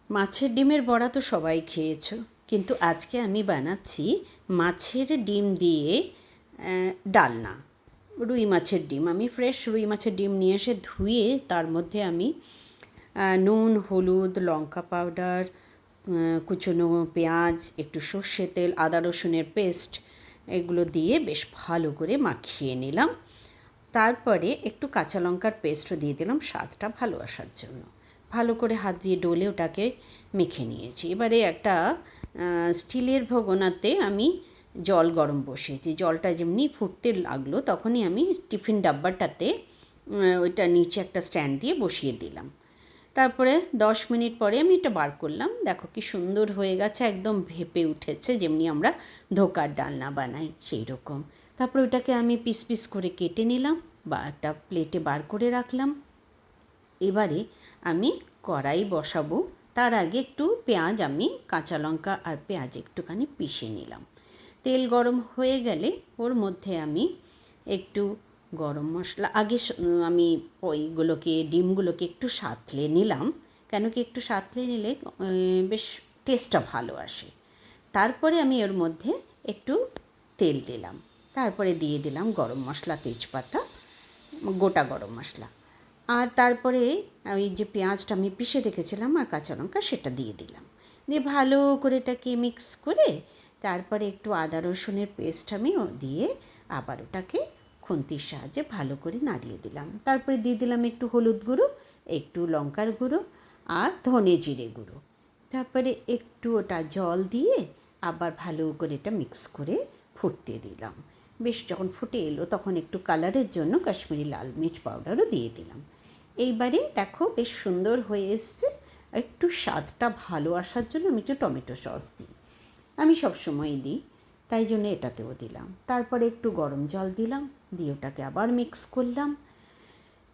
মাছের ডিমের বড়া তো সবাই খেয়েছো, কিন্তু আজকে আমি বানাচ্ছি মাছের ডিম দিয়ে ডালনা। রুই মাছের ডিম, আমি ফ্রেশ রুই মাছের ডিম নিয়ে এসে ধুয়ে তার মধ্যে আমি নুন, হলুদ, লঙ্কা পাউডার, কুচনো পেঁয়াজ, একটু সর্ষে তেল, আদা রসুনের পেস্ট এগুলো দিয়ে বেশ ভালো করে মাখিয়ে নিলাম। তারপরে একটু কাঁচা লঙ্কার পেস্টও দিয়ে দিলাম স্বাদটা ভালো আসার জন্য। ভালো করে হাত দিয়ে ডলে ওটাকে মেখে নিয়েছি। এবারে একটা স্টিলের ভগোনাতে আমি জল গরম বসিয়েছি। জলটা যেমনি ফুটতে লাগলো তখনই আমি টিফিন ডাব্বাটাতে ওইটা নিচে একটা স্ট্যান্ড দিয়ে বসিয়ে দিলাম। তারপরে 10 মিনিট পরে আমি এটা বার করলাম। দেখো কি সুন্দর হয়ে গেছে, একদম ভেপে উঠেছে, যেমনি আমরা ধোকার ডালনা বানাই সেই রকম। তারপরে ওটাকে আমি পিস পিস করে কেটে নিলাম বা একটা প্লেটে বার করে রাখলাম। এবারে আমি কড়াই বসাবো। তার আগে একটু পেঁয়াজ, আমি কাঁচা লঙ্কা আর পেঁয়াজ একটুখানি পিষে নিলাম। তেল গরম হয়ে গেলে ওর মধ্যে আমি একটু গরম মশলা, আগে আমি ওইগুলোকে ডিমগুলোকে একটু সাঁতলে নিলাম, কেন কি একটু সাঁতলে নিলে বেশ টেস্টটা ভালো আসে। তারপরে আমি ওর মধ্যে একটু তেল দিলাম, তারপরে দিয়ে দিলাম গরম মশলা, তেজপাতা, গোটা গরম মশলা, আর তারপরে ওই যে পেঁয়াজটা আমি পিষে রেখেছিলাম আর কাঁচা লঙ্কা সেটা দিয়ে দিলাম। দিয়ে ভালো করে এটাকে মিক্স করে তারপরে একটু আদা রসুনের পেস্ট আমি দিয়ে আবার ওটাকে খুন্তির সাহায্যে ভালো করে নাড়িয়ে দিলাম। তারপরে দিয়ে দিলাম একটু হলুদ গুঁড়ো, একটু লঙ্কার গুঁড়ো আর ধনে জিরে গুঁড়ো। তারপরে একটু ওটা জল দিয়ে আবার ভালো করে এটা মিক্স করে ফুটতে দিলাম। বেশ যখন ফুটে এলো তখন একটু কালারের জন্য কাশ্মীরি লাল মির্চ পাউডারও দিয়ে দিলাম। এইবারে দেখো বেশ সুন্দর হয়ে এসছে। একটু স্বাদটা ভালো আসার জন্য আমি একটু টমেটো সস দিই, আমি সবসময়ই দিই, তাই জন্য এটাতেও দিলাম। তারপরে একটু গরম জল দিলাম, দিয়ে ওটাকে আবার মিক্স করলাম।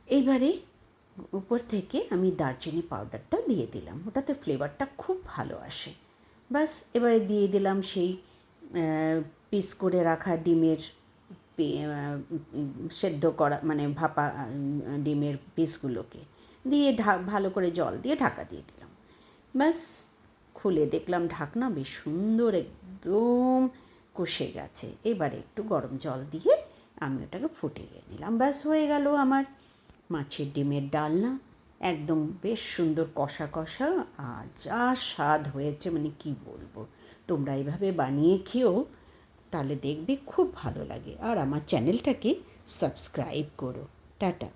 এইবারে উপর থেকে আমি দারচিনি পাউডারটা দিয়ে দিলাম, ওটাতে ফ্লেভারটা খুব ভালো আসে। ব্যাস এবারে দিয়ে দিলাম সেই পিস করে রাখা ডিমের, সেদ্ধ করা মানে ভাপা ডিমের পিসগুলোকে দিয়ে ভালো করে জল দিয়ে ঢাকা দিয়ে দিলাম। ব্যাস খুলে দেখলাম ঢাকনা বেশ সুন্দর একদম কষে গেছে। এবারে একটু গরম জল দিয়ে আমি ওটাকে ফুটিয়ে নিলাম। ব্যাস হয়ে গেল আমার মাছের ডিমের ডালনা। একদম বেশ সুন্দর কষা কষা, আর যা স্বাদ হয়েছে মানে কি বলবো। তোমরা এইভাবে বানিয়ে খেও, তাহলে দেখবে খুব ভালো লাগে। আর আমার চ্যানেলটাকে সাবস্ক্রাইব করো। টাটা।